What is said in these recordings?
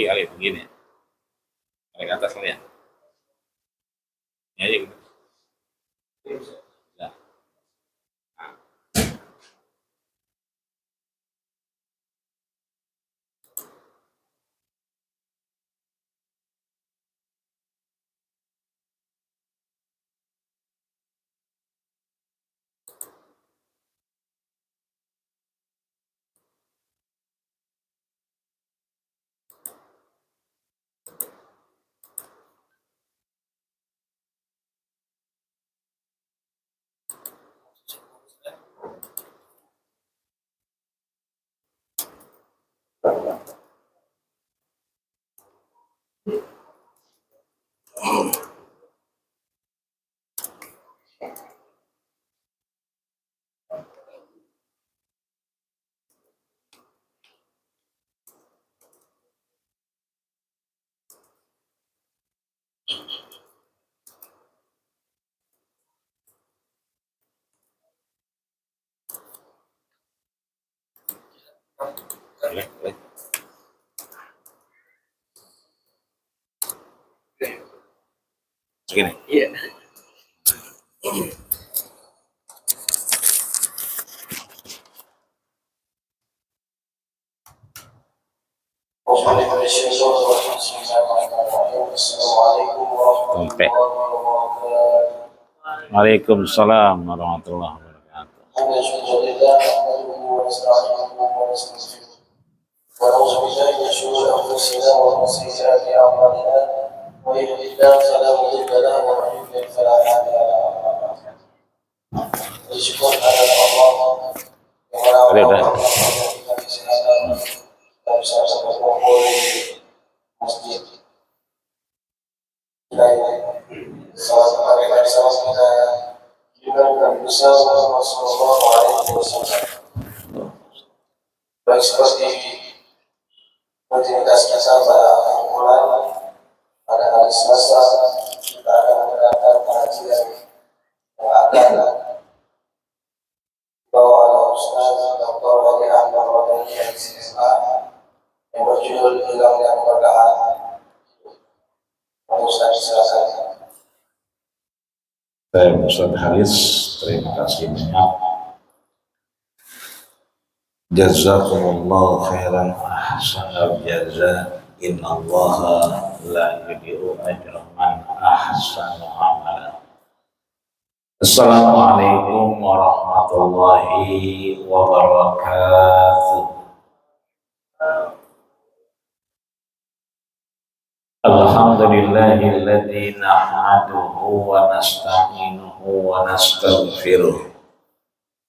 Alif begini. Alif atas kalian. Ya, gitu. Nah. Boleh. Segini. Iya. Sampai. Waalaikumsalam warahmatullahi wabarakatuh. ونعوذ بالله من شرور انفسنا ومن سيئات اعمالنا من يهده الله فلا مضل له ومن يضلل فلا هادي له اشهد ان لا اله الا الله ولا اله baik seperti rutinitas kita pada bulan pada hari Selasa kita akan mendengarkan pengajian yang akan dibawa oleh Ustaz Dr. Wali Ahmad Radani MSA yang berjudul Hilangnya Keberkahan. Ustaz silakan. Saya Ustaz Haris, terima kasih banyak. Jazakumullah khairan ahsanal jaza. Innallaha la yudhi'u ajra man ahsana amala. Assalamualaikum warahmatullahi wabarakatuh. Alhamdulillahilladzi nahmaduhu wa nasta'inuhu wa nastaghfiruh.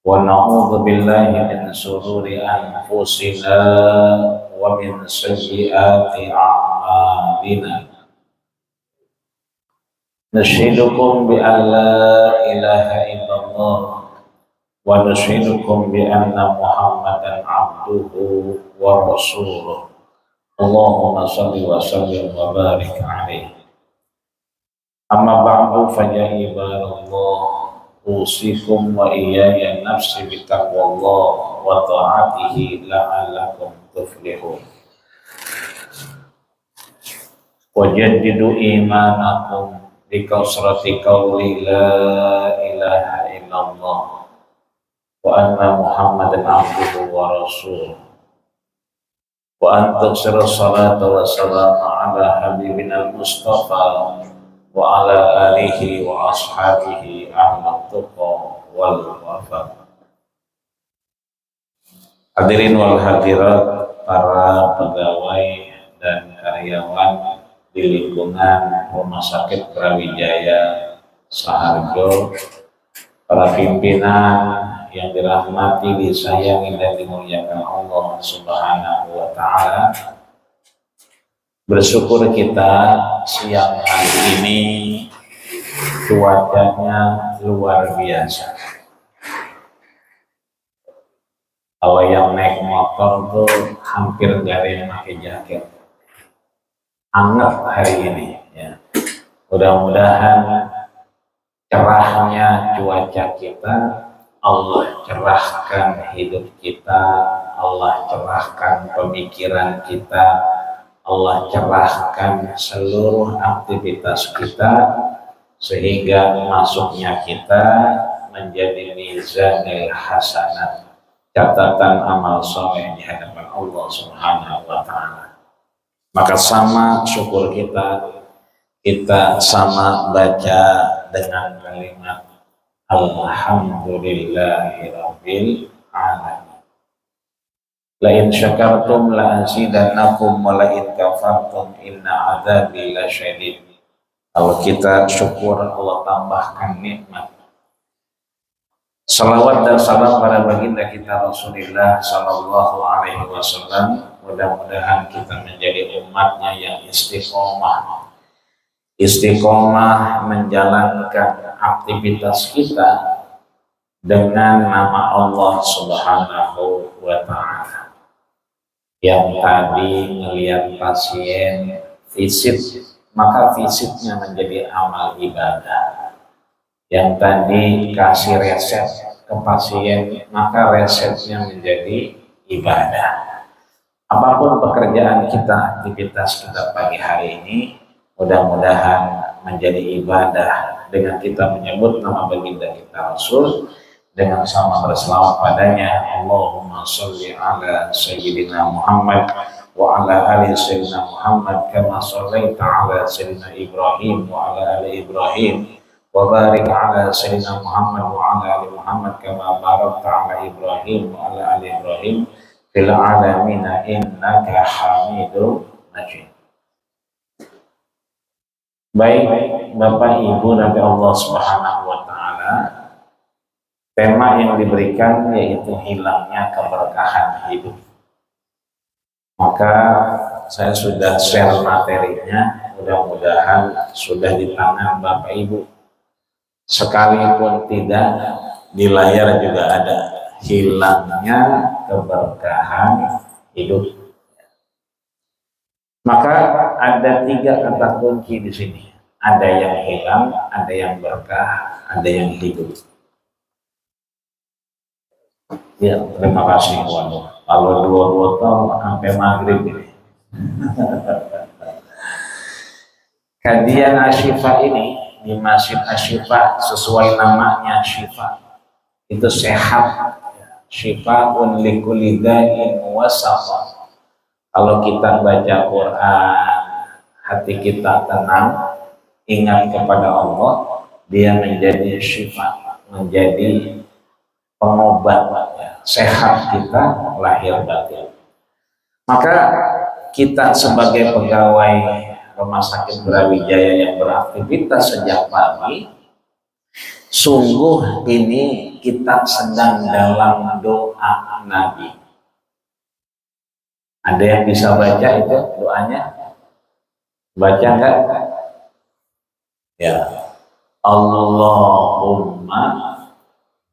Wa na'udzu billahi min shururi anfusina wa min sayyiati a'malina. Nashidukum bi an la ilaha illallah wa nashidukum bi anna Muhammadan abduhu wa rasuluh. Allahumma shalli wa sallim wa barik alaihi. Amma ba'du fa ya ibadallah, usikum wa iyaya nafsi bitaqwallah wa ta'atihi la'allakum tuflihun. Wajaddidu imanakum bikasrati qawli la ilaha illallah wa anna Muhammadan abduhu wa rasuluh. Wa antaksiru salatu wa salamu ala habibina al-mustafa wa ala alihi wa ashabihi ahmad tuqa wal wafa. Hadirin wal hadirat, para pegawai dan karyawan di lingkungan Rumah Sakit Brawijaya Saharjo, para pimpinan yang dirahmati, disayangi dan dimuliakan Allah Subhanahu wa ta'ala. Bersyukur kita siang hari ini cuacanya luar biasa. Kalau yang naik motor tuh hampir gak ada yang pakai jaket. Hangat hari ini ya. Mudah-mudahan cerahnya cuaca kita, Allah cerahkan hidup kita, Allah cerahkan pemikiran kita, Allah cerahkan seluruh aktivitas kita sehingga masuknya kita menjadi mizanil hasanat, catatan amal soleh di hadapan Allah Subhanahu wa taala. Maka sama syukur kita sama baca dengan kalimat alhamdulillahirabbil alamin. La in syakartum la azidannakum wa la in kafartum inna adzabi lasyadid. Kalau kita syukur, Allah tambahkan nikmat. Salawat dan salam pada baginda kita Rasulullah Sallallahu Alaihi Wasallam. Mudah-mudahan kita menjadi umatnya yang istiqomah menjalankan aktivitas kita dengan nama Allah Subhanahu wa Ta'ala. Yang tadi melihat pasien visit, maka visitnya menjadi amal ibadah. Yang tadi kasih resep ke pasien, maka resepnya menjadi ibadah. Apapun pekerjaan kita, aktivitas kita pagi hari ini, mudah-mudahan menjadi ibadah dengan kita menyebut nama baginda kita Rasul, dengan sama berselawat padanya. Allahumma sholli ala sayyidina Muhammad wa ala ali sayyidina Muhammad kama shallaita ala sayyidina Ibrahim wa ala ali Ibrahim wa barik ala sayyidina Muhammad wa ala ali Muhammad kama barakta ala Ibrahim wa ala ali Ibrahim fil alamin innaka Hamidum Majid. Baik Bapak Ibu dari Allah Subhanahu wa taala, tema yang diberikan yaitu hilangnya keberkahan hidup. Maka saya sudah share materinya, mudah-mudahan sudah di tangan Bapak Ibu. Sekalipun tidak, di layar juga ada hilangnya keberkahan hidup. Maka ada 3 kata kunci di sini. Ada yang hilang, ada yang berkah, ada yang hidup. Ya, terima kasih. Waduh, kalau 2 botol sampai maghrib ini. Kajian Asyifa ini di Masjid Asyifa sesuai namanya Syifa. Itu sehat. Syifaun likulli da'in wa safa. Kalau kita baca Quran, hati kita tenang, ingat kepada Allah, dia menjadi syifa, menjadi pengobat, sehat kita lahir batin. Maka kita sebagai pegawai Rumah Sakit Brawijaya yang beraktivitas sejak pagi, sungguh ini kita sedang dalam doa Nabi. Ada yang bisa baca itu doanya? Baca enggak? Ya. Allahumma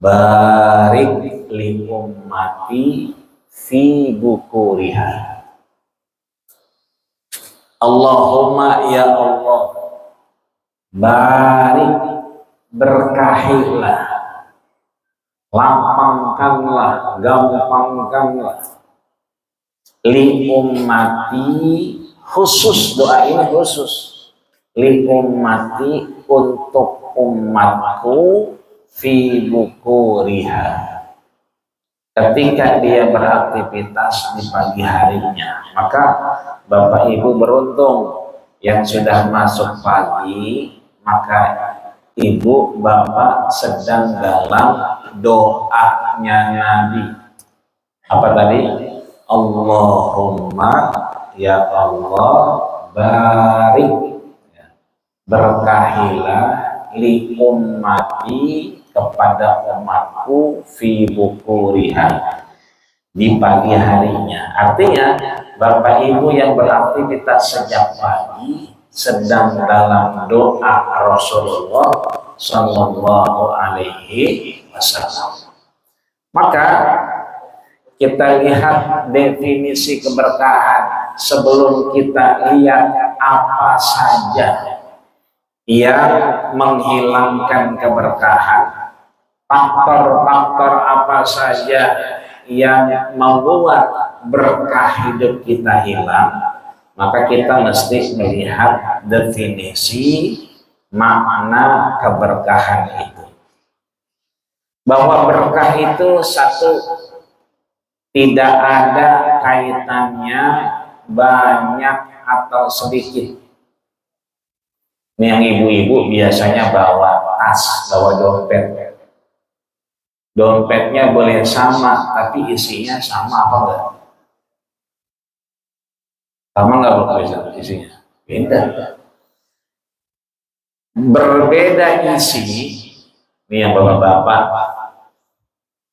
barik li ummati fi bukuriha. Allahumma ya Allah, barik, berkahilah, lapangkanlah, gampangkanlah li ummati, khusus doa ini khusus li ummati, untuk umatku fi bukuriha, ketika dia beraktivitas di pagi harinya. Maka Bapak Ibu beruntung yang sudah masuk pagi, maka Ibu Bapak sedang dalam doanya Nabi. Apa tadi? Allahumma ya Allah barik, berkahilah li ummati, kepada umatku fi bukuriha, di pagi harinya. Artinya Bapak Ibu yang beraktivitas sejak pagi sedang dalam doa Rasulullah Sallallahu Alaihi Wasallam. Maka kita lihat definisi keberkahan sebelum kita lihat apa saja yang menghilangkan keberkahan, faktor-faktor apa saja yang membuat berkah hidup kita hilang. maka kita mesti melihat definisi makna keberkahan itu. Bahwa berkah itu satu, tidak ada kaitannya banyak atau sedikit. Ini yang ibu-ibu biasanya bawa tas, bawa dompet. Dompetnya boleh sama, tapi isinya sama apa enggak? Sama enggak bisa isinya? Beda. Berbeda isi. Ini yang bapak-bapak,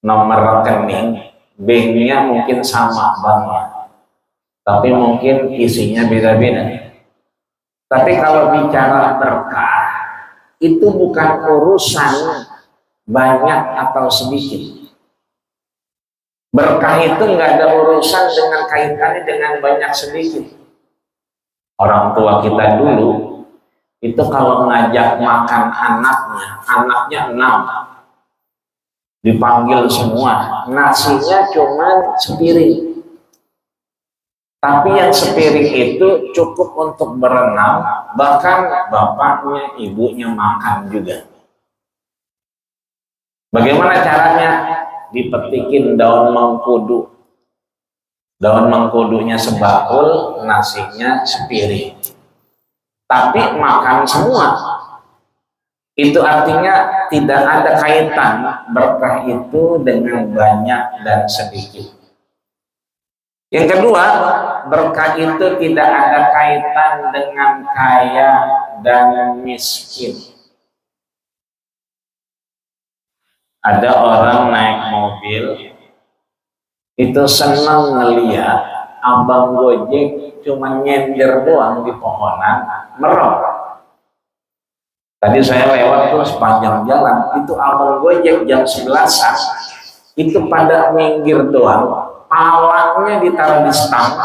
nomor rekening, banknya mungkin sama banknya, tapi mungkin isinya beda-beda. Tapi kalau bicara berkah, itu bukan urusan banyak atau sedikit. Berkah itu nggak ada urusan dengan kaitannya dengan banyak sedikit. Orang tua kita dulu, itu kalau ngajak makan anaknya 6, dipanggil semua, nasinya cuma sepiring. Tapi yang sepiring itu cukup untuk berenam, bahkan bapaknya, ibunya makan juga. Bagaimana caranya? Dipetikin daun mengkudu. Daun mengkudunya sebakul, nasinya sepiring. Tapi makan semua. Itu artinya tidak ada kaitan berkah itu dengan banyak dan sedikit. Yang kedua, berkah itu tidak ada kaitan dengan kaya dan miskin. Ada orang naik mobil, itu senang ngeliat abang Gojek cuma nyender doang di pohonan, merem. Tadi saya lewat tuh sepanjang jalan, itu abang Gojek jam 11-an, itu pada minggir doang. Palanya ditaruh di stang,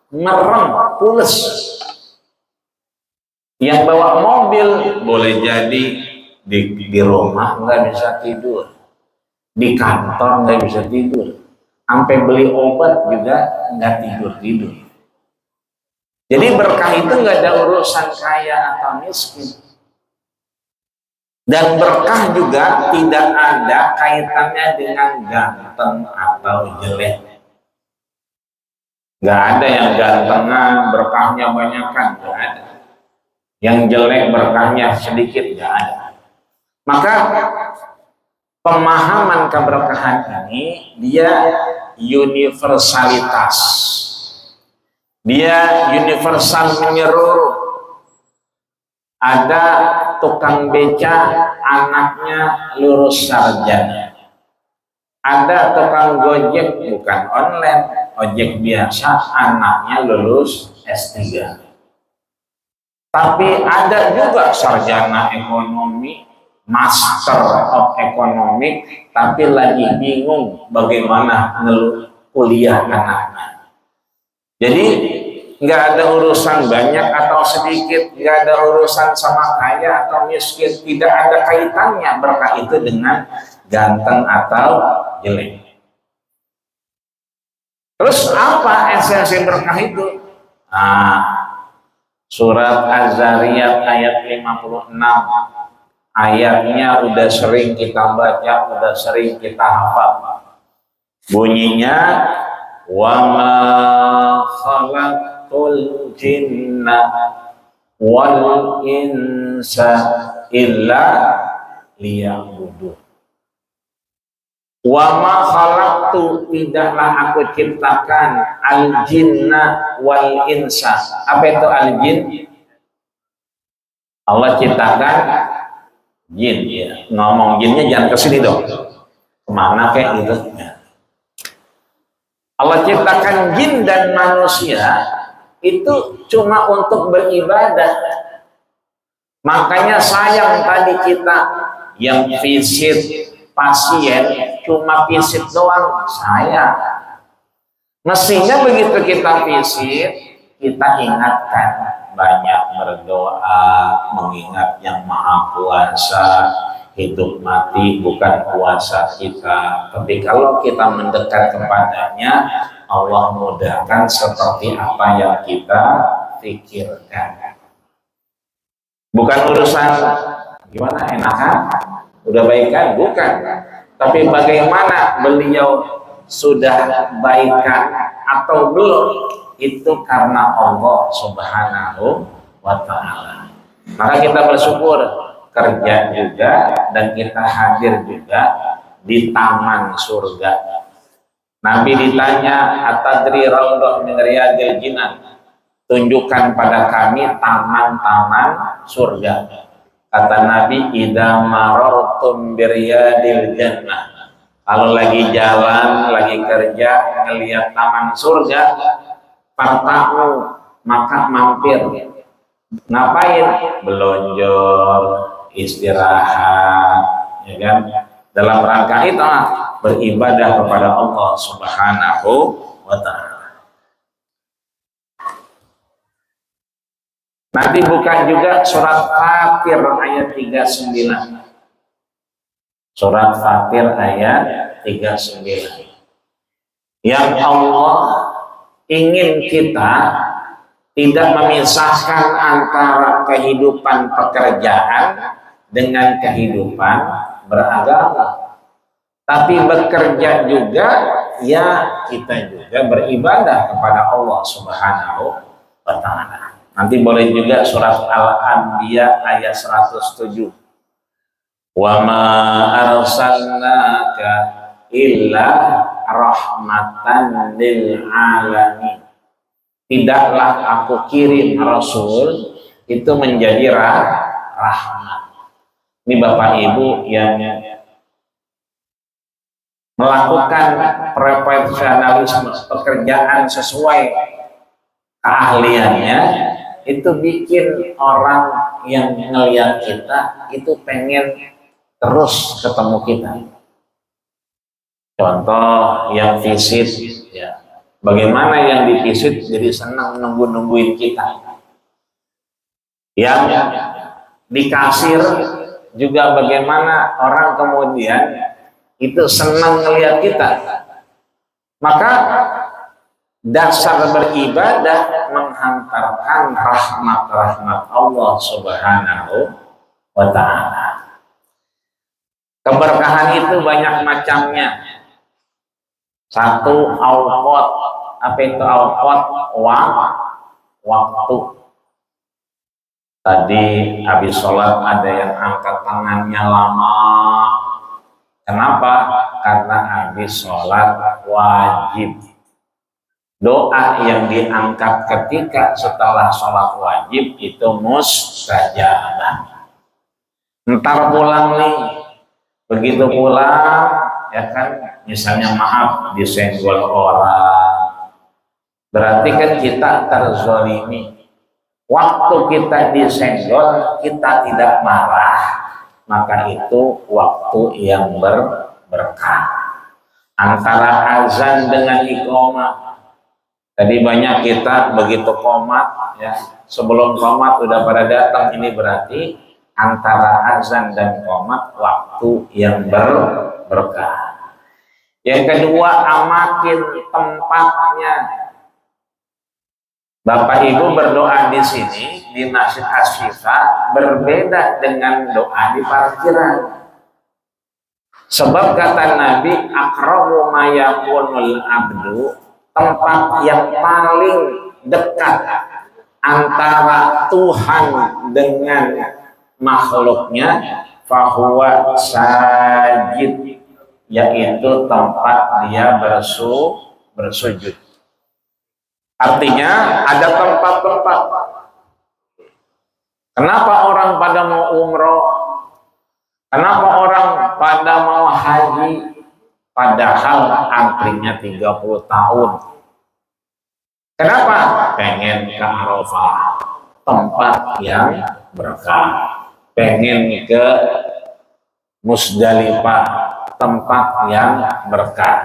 merem, pules. Yang bawa mobil boleh jadi di rumah nggak bisa tidur, di kantor nggak bisa tidur, sampai beli obat juga nggak tidur. Jadi berkah itu nggak ada urusan kaya atau miskin. Dan berkah juga tidak ada kaitannya dengan ganteng atau jelek. Nggak ada yang gantengnya berkahnya banyak kan, nggak ada. Yang jelek berkahnya sedikit, nggak ada. Maka pemahaman keberkahan ini dia universalitas, dia universal menyeluruh. Ada tukang beca anaknya lulus sarjana, ada tukang gojek bukan online, ojek biasa, anaknya lulus S3. Tapi ada juga sarjana ekonomi, master of economic, tapi lagi bingung bagaimana kuliah anaknya. Jadi nggak ada urusan banyak atau sedikit, nggak ada urusan sama kaya atau miskin, tidak ada kaitannya berkah itu dengan ganteng atau jelek. Terus apa esensi berkah itu? Surat Az-Zariyat ayat 56. Ayatnya udah sering kita baca, udah sering kita hafal. Bunyinya, wa ma khalaqtul jinna wal insa illa liya'budun. Wa ma khalaqtu, tidaklah aku ciptakan al jinna wal insa. Apa itu al jin? Allah ciptakan jin, ya. Ngomong jinnya jangan ke sini dong. Kemana kayak gitu? Allah ciptakan jin dan manusia itu cuma untuk beribadah. Makanya sayang tadi kita yang visit pasien cuma visit doang, sayang. Mestinya begitu kita visit, kita ingatkan banyak berdoa, mengingat yang maha kuasa. Hidup mati bukan kuasa kita, tapi kalau kita mendekat kepadanya, Allah mudahkan seperti apa yang kita pikirkan. Bukan urusan gimana enakan, udah baikan, bukan. Tapi bagaimana beliau sudah baikan atau belum, itu karena Allah Subhanahu wa Ta'ala. Maka kita bersyukur kerja juga dan kita hadir juga di taman surga. Nabi ditanya, atadri raudhah min riyadil jinan, tunjukkan pada kami taman-taman surga. Kata Nabi, idza marartum biriyadil jannah, kalau lagi jalan, lagi kerja, ngelihat taman surga, farta'u, maka mampir. Ngapain? Belonjor, istirahat, ya kan? Dalam rangka itu beribadah kepada Allah Subhanahu wa Ta'ala. Nanti buka juga surat Fatir ayat 39. Surat Fatir ayat 39. Yang Allah ingin kita tidak memisahkan antara kehidupan pekerjaan dengan kehidupan beragama. Tapi bekerja juga, ya kita juga beribadah kepada Allah Subhanahu wa Ta'ala. Nanti boleh juga surat Al-Anbiya ayat 107. Wa ma arsalnaka illa rahmatan lil alamin. Tidaklah aku kirim Rasul itu menjadi rahmat. Ini Bapak Ibu yang melakukan profesionalisme pekerjaan sesuai keahliannya, itu bikin orang yang ngelihat kita itu pengen terus ketemu kita. Contoh yang visit, ya, bagaimana yang divisit jadi senang nungguin kita. Yang di kasir juga bagaimana orang kemudian itu senang ngelihat kita. Maka dasar beribadah menghantarkan rahmat-rahmat Allah Subhanahu wa Ta'ala. Keberkahan itu banyak macamnya. Satu, awqat. Apa itu awqat? Waktu. Tadi habis sholat ada yang angkat tangannya lama. Kenapa? Karena habis sholat wajib. Doa yang diangkat ketika setelah sholat wajib itu mustajabah. Ntar pulang nih, begitu pulang, ya kan, misalnya maaf disenggol orang, berarti kan kita terzolimi. Waktu kita disenggol, kita tidak marah, maka itu waktu yang berkah. Antara azan dengan iqamah. Tadi banyak kita begitu qomat, ya, sebelum qomat udah pada datang, ini berarti antara azan dan qomat waktu yang berkah. Yang kedua, amakin tempatnya. Bapak Ibu berdoa di sini di Masjid Asy-Syifa berbeda dengan doa di parkiran. Sebab kata Nabi, aqrabu ma yakunul abdu, tempat yang paling dekat antara Tuhan dengan makhluknya, fahuwa sajid, yaitu tempat dia bersujud. Artinya ada tempat-tempat. Kenapa orang pada mau umroh? Kenapa orang pada mau haji? Padahal antrinya 30 tahun. Kenapa? Pengen ke Arafah, tempat yang berkah. Pengen ke Musdalifah, tempat yang berkah.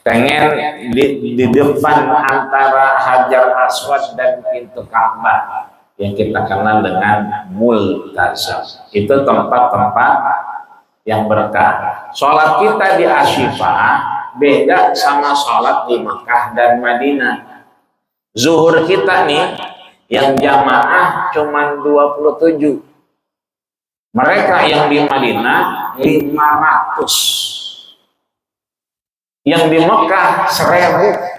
Pengen di depan antara Hajar Aswad dan pintu Ka'bah yang kita kenal dengan Multazam. Itu tempat-tempat yang berkah. Sholat kita di Asy-Syifa beda sama sholat di Mekah dan Madinah. Zuhur kita nih yang jamaah cuman 27. Mereka yang di Madinah 500. Yang di Mekah 1000.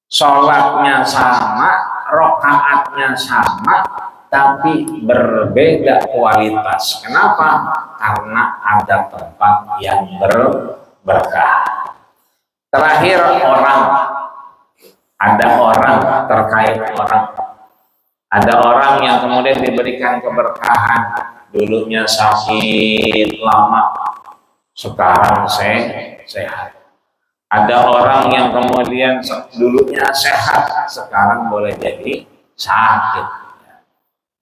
Sholatnya sama, rokaatnya sama, tapi berbeda kualitas. Kenapa? Karena ada tempat yang berkah. Terakhir ada orang terkait orang. Ada orang yang kemudian diberikan keberkahan. Dulunya sakit lama, sekarang sehat. Ada orang yang kemudian dulunya sehat, sekarang boleh jadi sakit.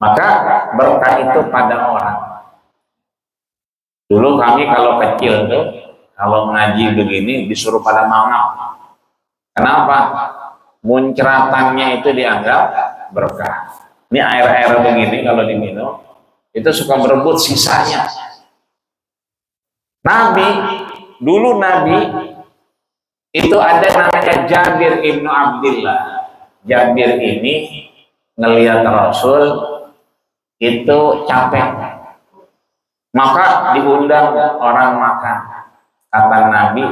Maka berkah itu pada orang. Dulu kami kalau kecil tuh, kalau ngaji begini disuruh pada mau. Kenapa? Muncratannya itu dianggap berkah. Ini air-air begini kalau diminum, itu suka berebut sisanya. Dulu Nabi itu ada namanya Jabir ibnu Abdillah. Jabir ini ngelihat Rasul itu capek, maka diundang orang makan. Kata Nabi,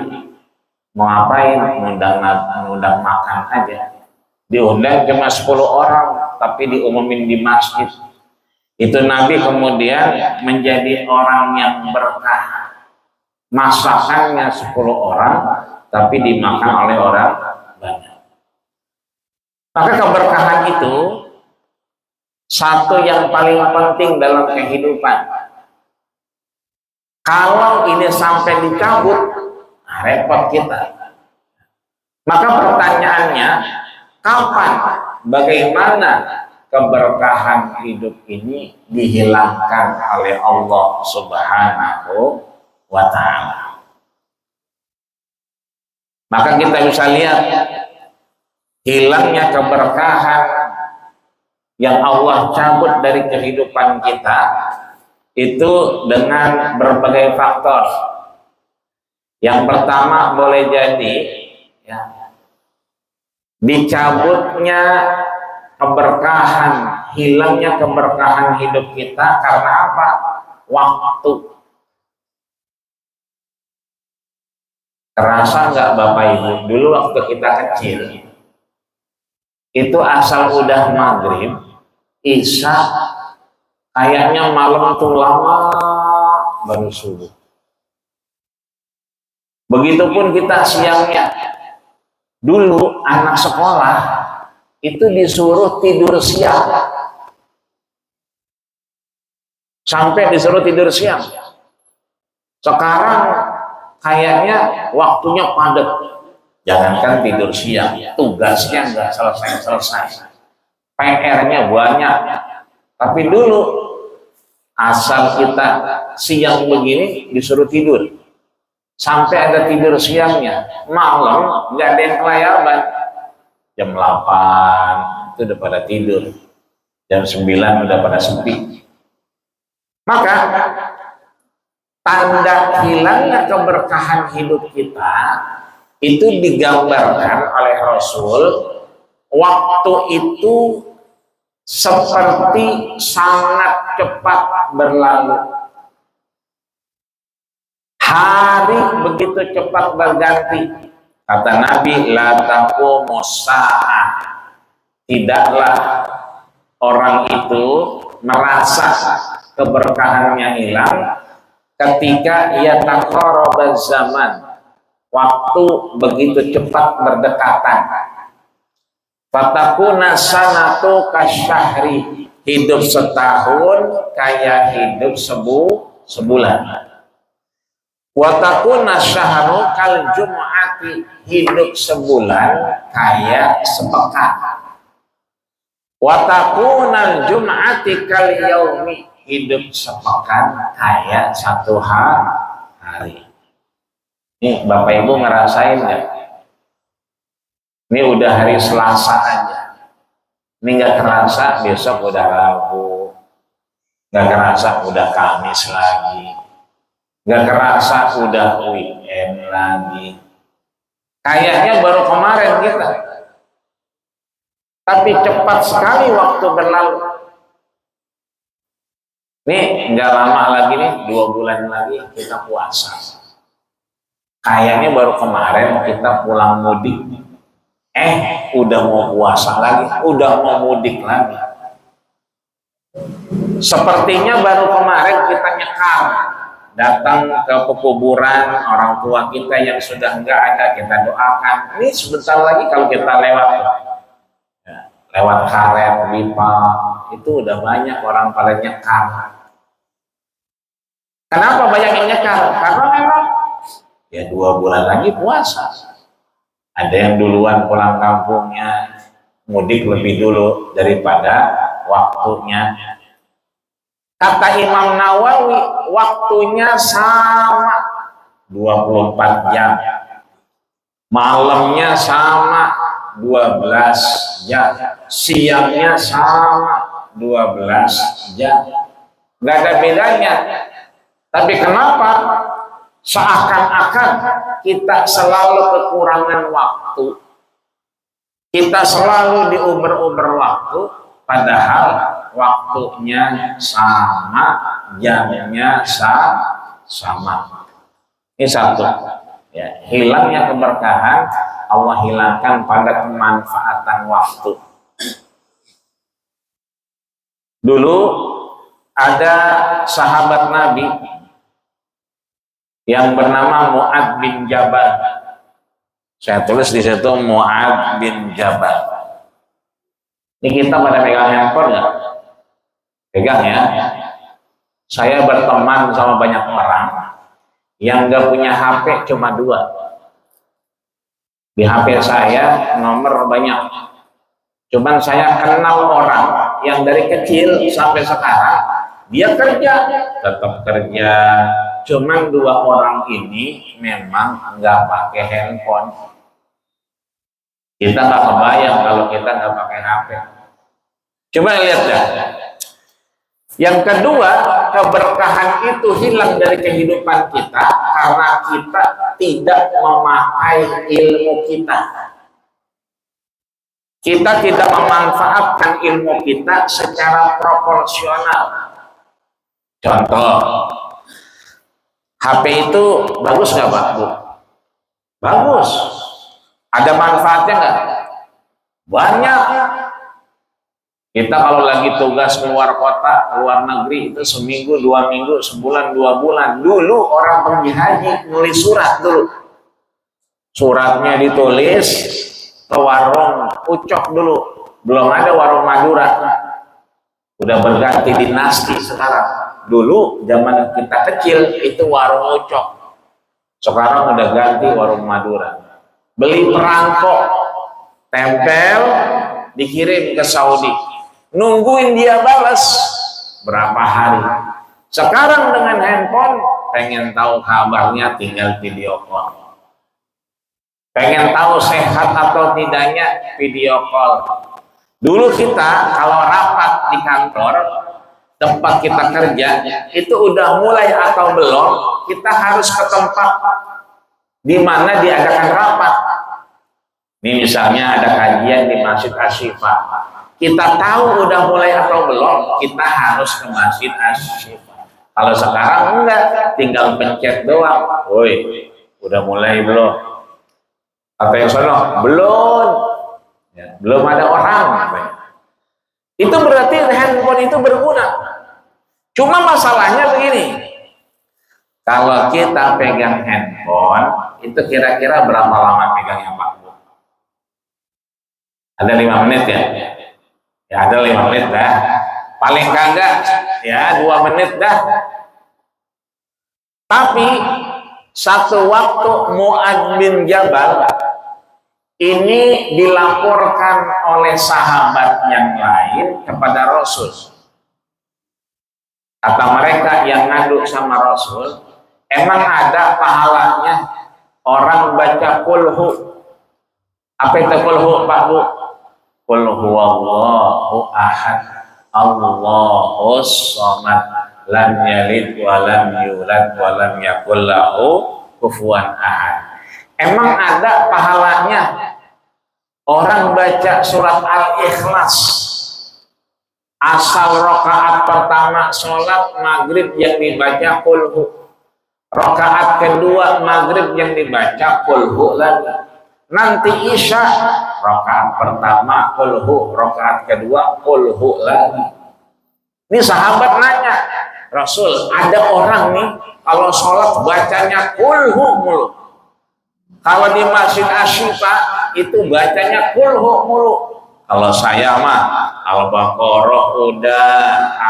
mau ngapain? Ngundang makan aja. Diundang cuma 10 orang, tapi diumumin di masjid. Itu Nabi kemudian menjadi orang yang berkah. Masakannya 10 orang, tapi dimakan oleh orang banyak. Maka keberkahan itu satu yang paling penting dalam kehidupan. Kalau ini sampai dicabut, repot kita. Maka pertanyaannya, kapan, bagaimana keberkahan hidup ini dihilangkan oleh Allah Subhanahu wa Ta'ala? Maka kita bisa lihat hilangnya keberkahan yang Allah cabut dari kehidupan kita itu dengan berbagai faktor. Yang pertama boleh jadi ya, dicabutnya keberkahan, hilangnya keberkahan hidup kita karena apa? Waktu. Terasa nggak Bapak Ibu, dulu waktu kita kecil itu asal udah maghrib, isya, kayaknya malam tuh lama baru subuh. Begitupun kita siangnya. Dulu anak sekolah itu disuruh tidur siang, sampai disuruh tidur siang. Sekarang kayaknya waktunya padat. Jangankan tidur siang, tugasnya nggak selesai-selesai, PR-nya banyak. Tapi dulu asal kita siang begini disuruh tidur, sampai ada tidur siangnya. Malam nggak ada yang kelayaban. Jam 8 itu udah pada tidur, jam 9 udah pada sepi. Maka tanda hilangnya keberkahan hidup kita itu digambarkan oleh Rasul. Waktu itu seperti sangat cepat berlalu. Hari begitu cepat berganti. Kata Nabi, la taqumu sa'ah. Tidaklah orang itu merasa keberkahannya hilang ketika ia taqarraba zaman, waktu begitu cepat berdekatan. Fatakuna sanatu kasyahri, hidup setahun kayak hidup sebulan. Watakuna syahru kal jum'ati, hidup sebulan kayak sepekan. Watakuna jum'ati kal yaumi, hidup sepekan kayak satu hari. Nih Bapak Ibu ngerasain nggak? Ini udah hari Selasa aja. Ini nggak kerasa besok udah Rabu, nggak kerasa udah Kamis lagi, nggak kerasa udah weekend lagi. Kayaknya baru kemarin kita, tapi cepat sekali waktu berlalu. Nih nggak lama lagi nih, 2 bulan lagi kita puasa. Kayaknya baru kemarin kita pulang mudik, udah mau puasa lagi, udah mau mudik lagi. Sepertinya baru kemarin kita nyekar, datang ke kuburan orang tua kita yang sudah nggak ada, kita doakan. Ini sebentar lagi kalau kita lewat karet, pipa, itu udah banyak orang pada nyekar. Kenapa banyak yang nyekar? Karena memang ya 2 bulan lagi puasa. Ada yang duluan pulang kampungnya, mudik lebih dulu daripada waktunya. Kata Imam Nawawi, waktunya sama 24 jam. Malamnya sama 12 jam. Siangnya sama 12 jam. Gak ada bedanya. Tapi kenapa? Seakan-akan kita selalu kekurangan waktu. Kita selalu diuber-uber waktu, padahal waktunya sama, jamnya sama. Ini satu. Ya, hilangnya keberkahan, Allah hilangkan pada kemanfaatan waktu. Dulu ada sahabat Nabi yang bernama Mu'ad bin Jabal. Saya tulis di situ Mu'ad bin Jabal. Ini kita pada pegang handphone nggak? Pegang ya. Saya berteman sama banyak orang yang nggak punya HP cuma 2. Di HP saya nomor banyak. Cuman saya kenal orang yang dari kecil sampai sekarang dia kerja, tetap kerja. Cuman 2 orang ini memang nggak pakai handphone. Kita nggak kebayang kalau kita nggak pakai HP. Coba lihat ya. Yang kedua, keberkahan itu hilang dari kehidupan kita karena kita tidak memakai ilmu kita. Kita tidak memanfaatkan ilmu kita secara proporsional. Contoh, HP itu bagus nggak Pak Bu? Bagus. Ada manfaatnya nggak? Banyak. Kita kalau lagi tugas keluar kota, keluar negeri itu seminggu, 2 minggu, sebulan, 2 bulan. Dulu orang pergi haji nulis surat dulu. Suratnya ditulis ke warung Ucok dulu. Belum ada warung Madura. Udah berganti dinasti sekarang. Dulu zaman kita kecil itu warung Ucok. Sekarang udah ganti warung Madura. Beli perangko, tempel, dikirim ke Saudi. Nungguin dia balas berapa hari. Sekarang dengan handphone, pengen tahu kabarnya tinggal video call. Pengen tahu sehat atau tidaknya video call. Dulu kita kalau rapat di kantor, tempat kita kerja, itu udah mulai atau belum, kita harus ke tempat di mana diadakan rapat. Ini misalnya ada kajian di Masjid Asy-Syifa. Kita tahu udah mulai atau belum, kita harus ke Masjid Asy-Syifa. Kalau sekarang enggak, tinggal pencet doang. Woi, udah mulai belum? Apa yang sono? Belum. Ya, belum ada orang. Itu berarti handphone itu berguna. Cuma masalahnya begini. Kalau kita pegang handphone, itu kira-kira berapa lama pegangnya Pak Bu? Ada 5 menit ya? Ya ada 5 menit dah. Paling kagak ya 2 menit dah. Tapi satu waktu Mu'ad bin Jabal ini dilaporkan oleh sahabat yang lain kepada Rasul. Kata mereka yang ngadu sama Rasul, emang ada pahalanya orang baca kulhu? Apa itu kulhu Pak Bu? Qul huwallahu ahad, Allahus samad, lam yalid wa lam yulad wa lam yakul lahu kufuwan ahad. Emang ada pahalanya orang baca surat Al-Ikhlas asal rakaat pertama sholat maghrib yang dibaca kulhu, rakaat kedua maghrib yang dibaca kulhu lagi, nanti isya rakaat pertama kulhu, rakaat kedua kulhu lagi. Ini sahabat nanya, Rasul, ada orang nih kalau sholat bacanya kulhu mulu, kalau di Masjid Asyifa itu bacanya kulhu mulu. Kalau saya mah Al-Baqarah udah,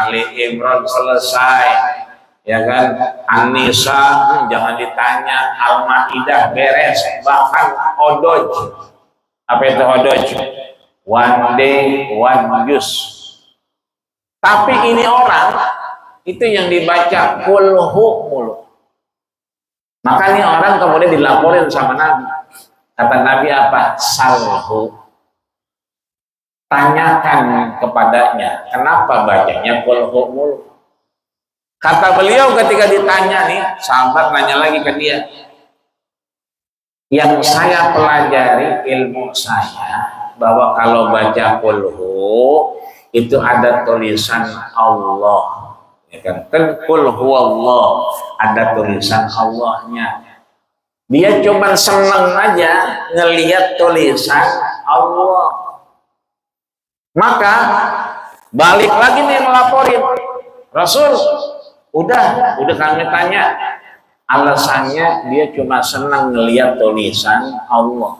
Ali Imran selesai, ya kan, An-Nisa jangan ditanya, Al-Maidah beres, bahkan Odoj. Apa itu Odoj? One day, one use. Tapi ini orang itu yang dibaca kulhu mulu. Maka ini orang kemudian dilaporin sama Nabi. Kata Nabi apa? Salhu. Tanyakan kepadanya, kenapa bacanya kulhu mulu? Kata beliau ketika ditanya nih, sahabat nanya lagi ke dia. Yang saya pelajari ilmu saya, bahwa kalau baca kulhu, itu ada tulisan Allah. Ya kan, kul huwallah, ada tulisan Allahnya. Dia cuma seneng aja ngelihat tulisan Allah. Maka balik lagi nih ngelaporin, Rasul, udah kami tanya, alasannya dia cuma senang ngelihat tulisan Allah.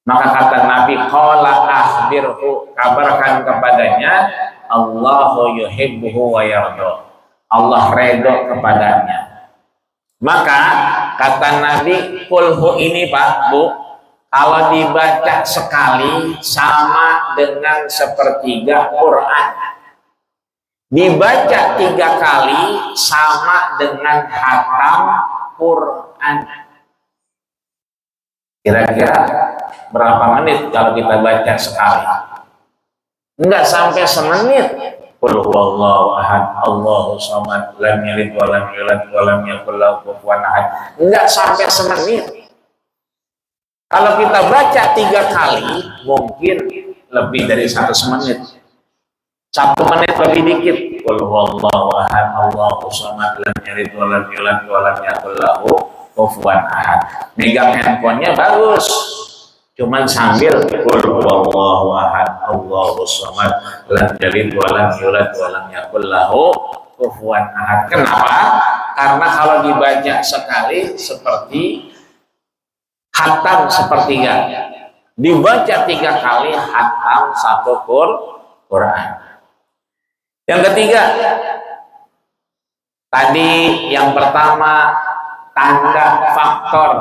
Maka kata Nabi, qala akhbirhu, kabarkan kepadanya, Allahu yuhibbuhu wa yarda, Allah redho kepadanya. Maka kata Nabi, kulhu ini Pak, Bu, kalau dibaca sekali sama dengan sepertiga Quran. Dibaca 3 kali sama dengan khatam Quran. Kira-kira berapa menit kalau kita baca sekali? Enggak sampai semenit. Qul huwallahu ahad, Allahu samad, lam yalid wa lam yulad wa lam yakul lahu kufuwan ahad. Enggak sampai semenit. Kalau kita baca 3 kali, mungkin lebih dari 1 menit. 1 menit lebih dikit. Qul huwallahu ahad, Allahu samad, lam yalid wa lam yulad wa lam yakul lahu kufuwan ahad. Megang handphonenya bagus. Cuman sambil qul huwallahu ahad, Allahu samad, lam yalid wa lam yulad wa lam yakul lahu kufuwan ahad. Kenapa? Karena kalau dibaca sekali seperti khatam sepertiga. Dibaca 3 kali khatam 1 Quran. Yang ketiga, tadi yang pertama tanda faktor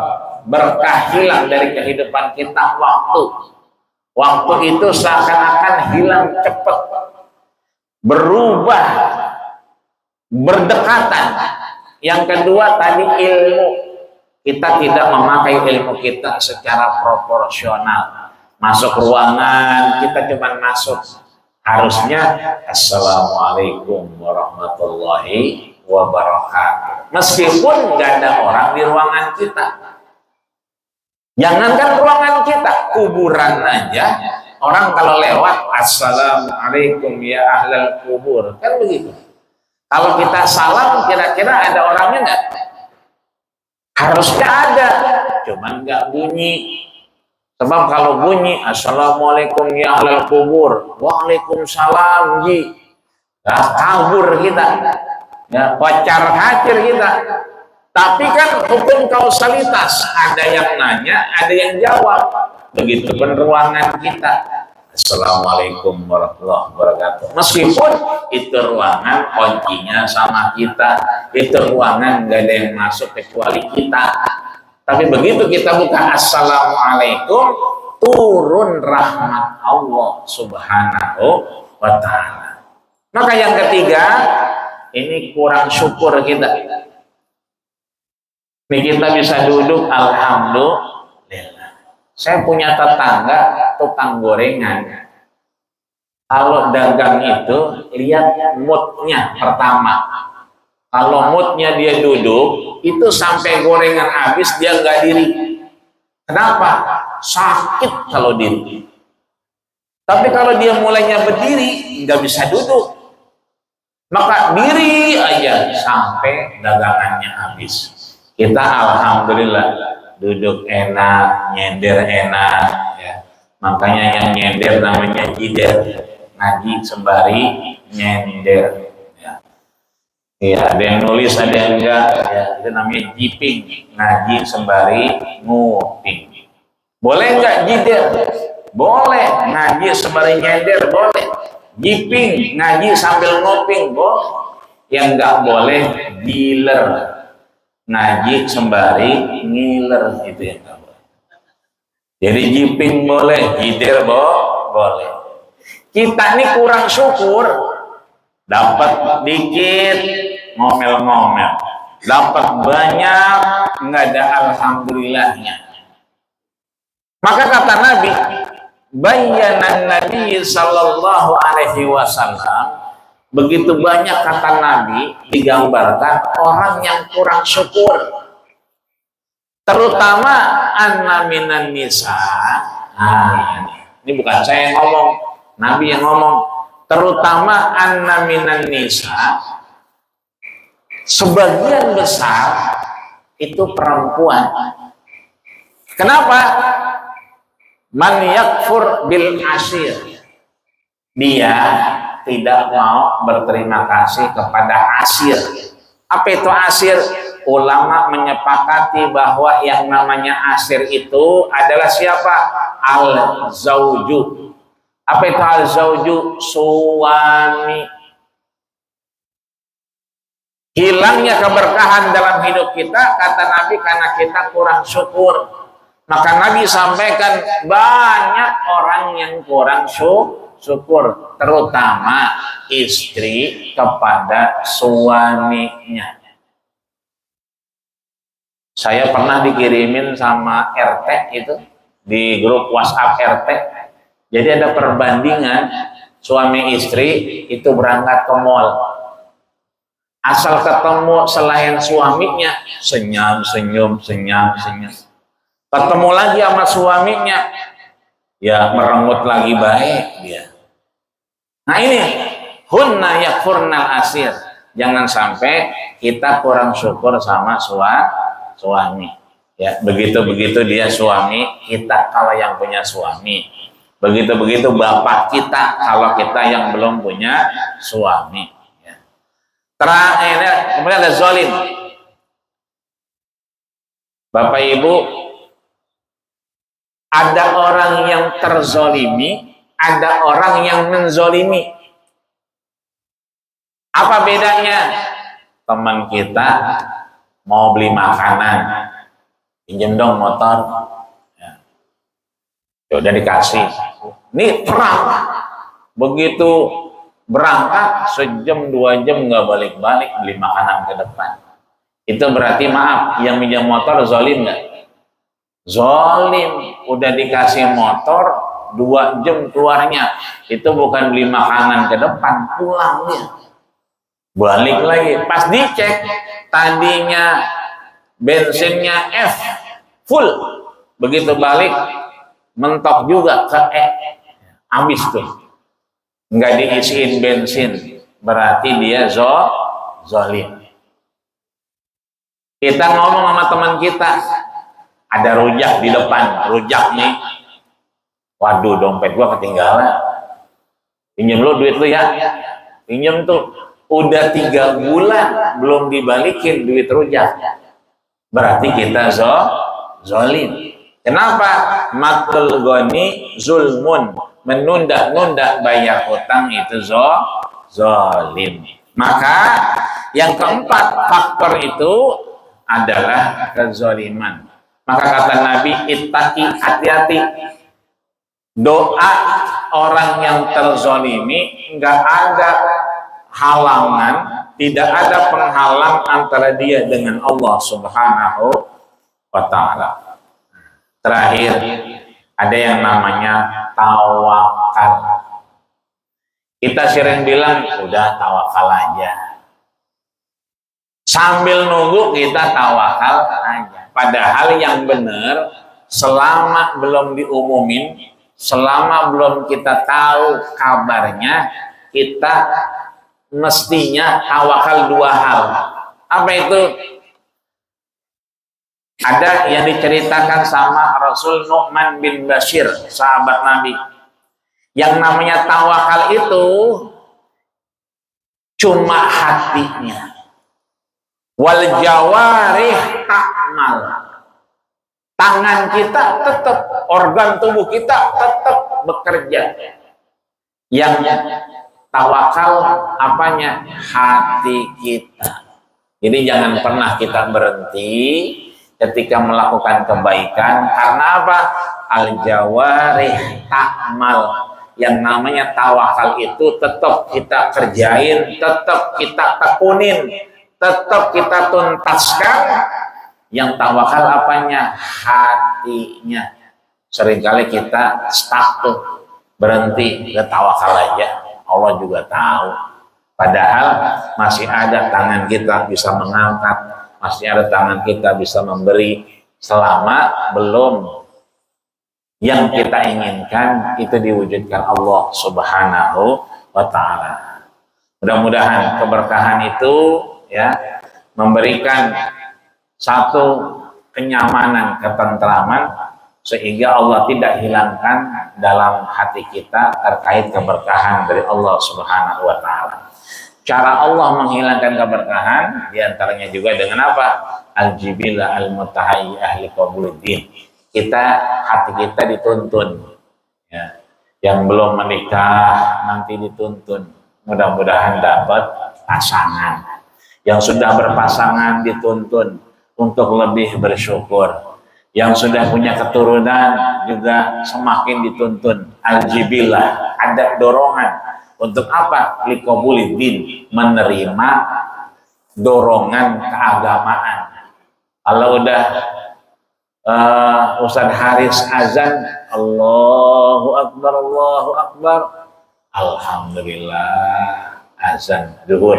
berkah hilang dari kehidupan kita, waktu. Waktu itu seakan-akan hilang cepat, berubah, berdekatan. Yang kedua tadi ilmu. Kita tidak memakai ilmu kita secara proporsional. Masuk ruangan, kita cuma masuk. Harusnya Assalamualaikum warahmatullahi wabarakatuh. Meskipun nggak ada orang di ruangan kita. Jangankan ruangan kita, kuburan aja. Orang kalau lewat, Assalamualaikum ya ahlal kubur. Kan begitu. Kalau kita salam, kira-kira ada orangnya nggak? Harusnya ada, cuman nggak bunyi. Sebab kalau bunyi, Assalamualaikum ya ahlal kubur, Waalaikumsalam ji, nah, kabur kita, ya, kocar kacir kita. Tapi kan hukum kausalitas, ada yang nanya, ada yang jawab. Begitu pun ruangan kita. Assalamualaikum warahmatullahi wabarakatuh. Meskipun itu ruangan kuncinya sama kita, itu ruangan nggak ada yang masuk kecuali kita. Tapi begitu kita buka Assalamualaikum, turun rahmat Allah Subhanahu wa ta'ala. Maka yang ketiga, ini kurang syukur kita. Ini kita bisa duduk, alhamdulillah. Saya punya tetangga tukang gorengan. Kalau dagang itu, lihat moodnya pertama. Kalau moodnya dia duduk, itu sampai gorengan habis dia nggak diri. Kenapa? Sakit kalau diri. Tapi kalau dia mulainya berdiri, nggak bisa duduk. Maka diri aja sampai dagangannya habis. Kita alhamdulillah duduk enak, nyender enak, ya. Makanya yang nyender namanya jider, ngaji sembari nyender. Ya. Ya, ada yang nulis, ada yang enggak. Ya, itu namanya jiping, ngaji sembari nguping. Boleh enggak jider? Boleh. Ngaji sembari nyender boleh. Jiping, ngaji sambil ngoping boleh. Yang enggak boleh dealer, ngaji sembari ngiler, itu yang enggak boleh. Jadi jiping boleh, jider boleh. Kita ini kurang syukur, dapat dikit ngomel-ngomel, dapat banyak nggak ada alhamdulillahnya. Maka kata Nabi, bayanan Nabi sallallahu alaihi wasallam, begitu banyak kata Nabi digambarkan orang yang kurang syukur, terutama anna minan nisa. Ini bukan saya yang ngomong, Nabi yang ngomong. Terutama anna minan nisa, sebagian besar itu perempuan. Kenapa? Man yakfur bil ashir, dia tidak mau berterima kasih kepada asir. Apa itu asir? Ulama menyepakati bahwa yang namanya asir itu adalah siapa? Al-zawju. Apa itu al-zawju? Suami. Hilangnya keberkahan dalam hidup kita, kata Nabi, karena kita kurang syukur. Maka Nabi sampaikan banyak orang yang kurang syukur, terutama istri kepada suaminya. Saya pernah dikirimin sama RT itu di grup WhatsApp RT. Jadi ada perbandingan suami istri itu berangkat ke mall. Asal ketemu selain suaminya, senyum. Ketemu lagi sama suaminya, ya merengut lagi baik dia. Nah ini, hunna yakfurnal asir. Jangan sampai kita kurang syukur sama suami. Ya, begitu dia suami kita kalau yang punya suami. Begitu bapak kita kalau kita yang belum punya suami. Ya. Terakhir, kemudian ada zalim. Bapak Ibu, ada orang yang terzolimi, ada orang yang menzolimi. Apa bedanya? Teman kita mau beli makanan, pinjam dong motor, ya udah dikasih. Ini perang, begitu berangkat sejam 2 jam nggak balik-balik beli makanan ke depan. Itu berarti maaf, yang pinjam motor zolim nggak? Zolim. Udah dikasih motor 2 jam keluarnya, itu bukan beli makanan ke depan, pulang dia. Balik lagi, pas dicek tadinya bensinnya F full, begitu balik mentok juga ke E, habis tuh, nggak diisiin bensin, berarti dia zolim. Kita ngomong sama teman kita, ada rujak di depan, rujak nih, waduh dompet gua ketinggalan, pinjam lu duit lu ya, pinjam tuh. Udah 3 bulan belum dibalikin duit rujak, berarti kita zolim. Kenapa? Matul goni zulmun, menunda-nunda bayar hutang itu zolim. Maka yang keempat faktor itu adalah kezoliman. Maka kata Nabi, ittaqi, hati-hati. Doa orang yang terzolimi nggak ada halangan, tidak ada penghalang antara dia dengan Allah Subhanahu wa ta'ala. Terakhir, ada yang namanya tawakal. Kita sering bilang, udah tawakal aja. Sambil nunggu kita tawakal aja. Padahal yang benar, selama belum diumumin, selama belum kita tahu kabarnya, kita mestinya tawakal dua hal. Apa itu? Ada yang diceritakan sama Rasul Nu'man bin Bashir, sahabat Nabi. Yang namanya tawakal itu cuma hatinya. Wal jawarih ta'mal. Tangan kita tetap, organ tubuh kita tetap bekerja. Yang tawakal apanya? Hati kita. Jadi jangan pernah kita berhenti ketika melakukan kebaikan. Karena apa? Al-jawarih ta'mal. Yang namanya tawakal itu tetap kita kerjain, tetap kita tekunin, tetap kita tuntaskan. Yang tawakal apanya? Hatinya. Seringkali kita stuck tuh, berhenti, ke tawakal aja. Allah juga tahu. Padahal masih ada tangan kita bisa mengangkat, masih ada tangan kita bisa memberi, selama belum yang kita inginkan itu diwujudkan Allah Subhanahu wa ta'ala. Mudah-mudahan keberkahan itu ya memberikan satu kenyamanan, ketentraman, sehingga Allah tidak hilangkan dalam hati kita terkait keberkahan dari Allah Subhanahu wa ta'ala. Cara Allah menghilangkan keberkahan diantaranya juga dengan apa? Al-jibillah al-mutahayyah liqabuliddin. Hati kita dituntun ya. Yang belum menikah nanti dituntun mudah-mudahan dapat pasangan. Yang sudah berpasangan dituntun untuk lebih bersyukur. Yang sudah punya keturunan juga semakin dituntun. Al-jibillah, ada dorongan untuk apa? Liqabuliddin, menerima dorongan keagamaan. Kalau udah Ustaz Haris azan, Allahu Akbar, Allahu Akbar, alhamdulillah, azan zuhur.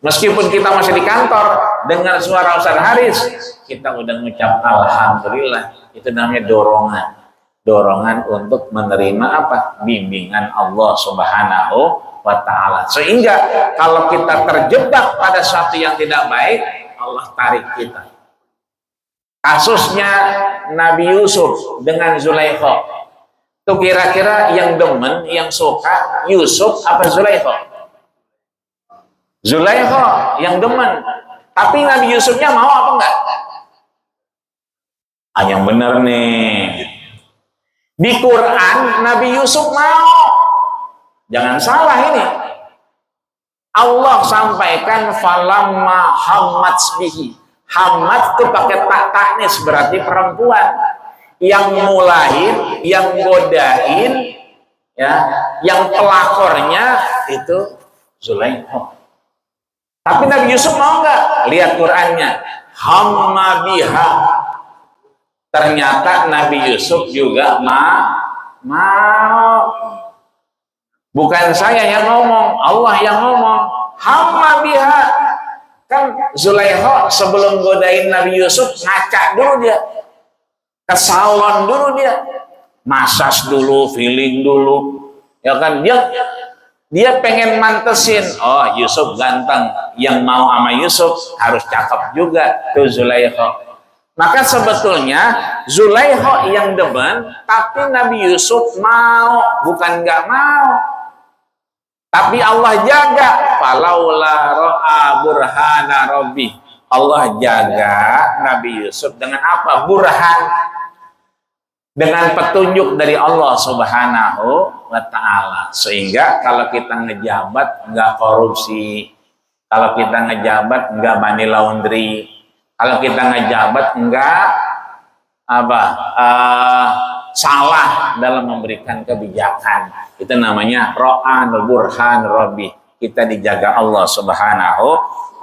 Meskipun kita masih di kantor, dengar suara Ustaz Haris, kita udah ngucap alhamdulillah. Itu namanya dorongan. Dorongan untuk menerima apa? Bimbingan Allah Subhanahu wa ta'ala. Sehingga kalau kita terjebak pada sesuatu yang tidak baik, Allah tarik kita. Kasusnya Nabi Yusuf dengan Zulaikha. Itu kira-kira yang demen, yang suka Yusuf apa Zulaikha? Zulaikha yang demen. Tapi Nabi Yusufnya mau apa enggak? Yang benar nih. Di Quran Nabi Yusuf mau. Jangan salah ini. Allah sampaikan falamma hammat bihi. Hammat itu pakai tak taknis, berarti perempuan yang mulahin, yang godain, ya, yang pelakornya itu Zulaikha. Tapi Nabi Yusuf mau nggak? Lihat Qurannya, hamma biha. Ternyata Nabi Yusuf juga mau. Bukan saya yang ngomong, Allah yang ngomong. Hamma biha. Kan Zulaikha sebelum godain Nabi Yusuf ngaca dulu dia, ke salon dulu dia, masas dulu, feeling dulu, ya kan? Dia pengen mantesin, oh Yusuf ganteng, yang mau sama Yusuf harus cakep juga tuh Zulaikha. Maka sebetulnya Zulaikha yang demen, tapi Nabi Yusuf mau, bukan nggak mau. Tapi Allah jaga, falaula ra'a burhana rabbi. Allah jaga Nabi Yusuf dengan apa? Burhan. Dengan petunjuk dari Allah Subhanahu wa ta'ala. Sehingga kalau kita ngejabat nggak korupsi, kalau kita ngejabat nggak money laundry, kalau kita ngejabat nggak salah dalam memberikan kebijakan. Itu namanya ro'an burhan rabbi. Kita dijaga Allah Subhanahu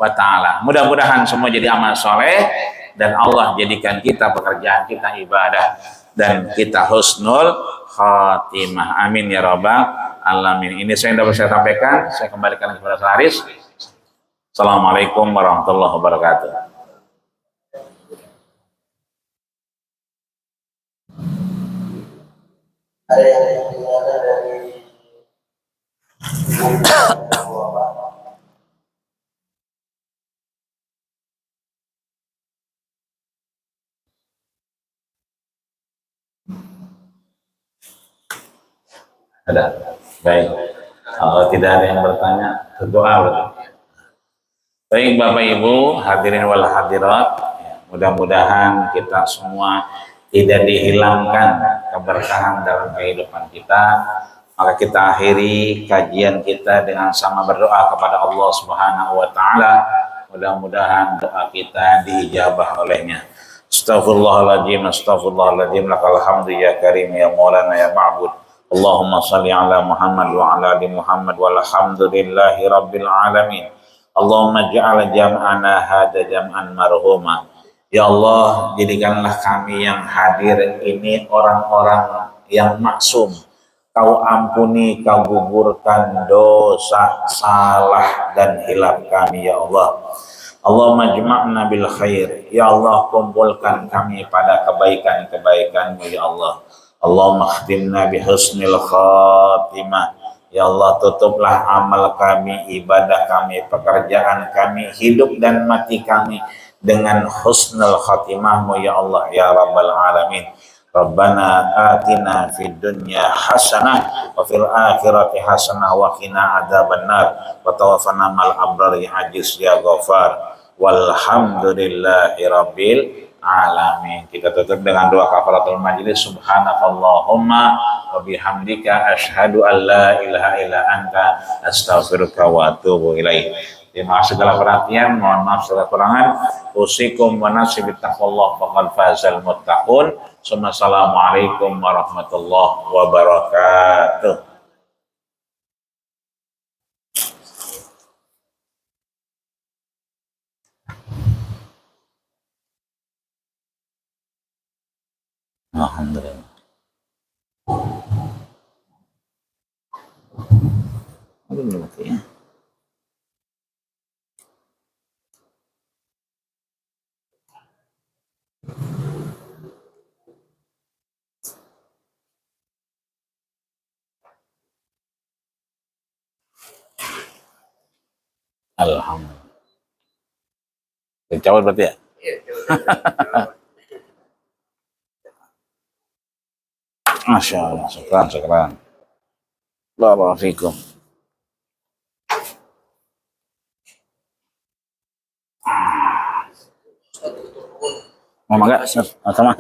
wa ta'ala. Mudah-mudahan semua jadi amal soleh dan Allah jadikan kita pekerjaan kita ibadah dan kita husnul khatimah. Amin ya rabbal alamin. Ini saya dapat saya sampaikan. Saya kembalikan kepada Haris. Assalamualaikum warahmatullahi wabarakatuh. Ada yang didengarkan dari Ada. Baik. Kalau tidak ada yang bertanya, berdoa berarti. Baik Bapak Ibu, hadirin wal hadirat, mudah-mudahan kita semua tidak dihilangkan keberkahan dalam kehidupan kita. Maka kita akhiri kajian kita dengan sama berdoa kepada Allah Subhanahu wa taala. Mudah-mudahan doa kita diijabah olehnya. Astaghfirullahaladzim, astaghfirullahaladzim, lakal hamdu ya karim ya maulana ya ma'bud. Allahumma salli ala Muhammad wa ala ali Muhammad walhamdulillahi rabbil alamin. Allahumma ja'ala jam'ana hada jam'an marhuma. Ya Allah, jadikanlah kami yang hadir ini orang-orang yang maksum. Kau ampuni, kau gugurkan dosa, salah dan hilaf kami ya Allah. Allahumma jama'na bil khair. Ya Allah, kumpulkan kami pada kebaikan-kebaikan-Mu ya Allah. Allahumma khtimna bi husnil khatimah. Ya Allah, tutuplah amal kami, ibadah kami, pekerjaan kami, hidup dan mati kami dengan husnul khatimah-Mu ya Allah ya rabbal alamin. Rabbana atina fid dunya hasanah wa fil akhirati hasanah wa qina adzabannar wa tawaffana mal abrar ya aziz ya ghafar. Walhamdulillahi rabbil alamin. Kita tutup dengan doa kafaratul majlis. Subhanakallahumma wa bihamdika asyhadu an la ilaha illa anta astaghfiruka wa atubu ilaik. Terima kasih segala perhatian, mohon maaf segala kekurangan. Usikum wa nafsi bittaqwallah faqad fazal muttaqun. Assalamualaikum warahmatullahi wabarakatuh. Alhamdulillah. Aduh, mati ya. Alhamdulillah. Dicabut berarti ya? Iya, Masya Allah, syukran. Barakallahu fikum. Mau maga? Sama.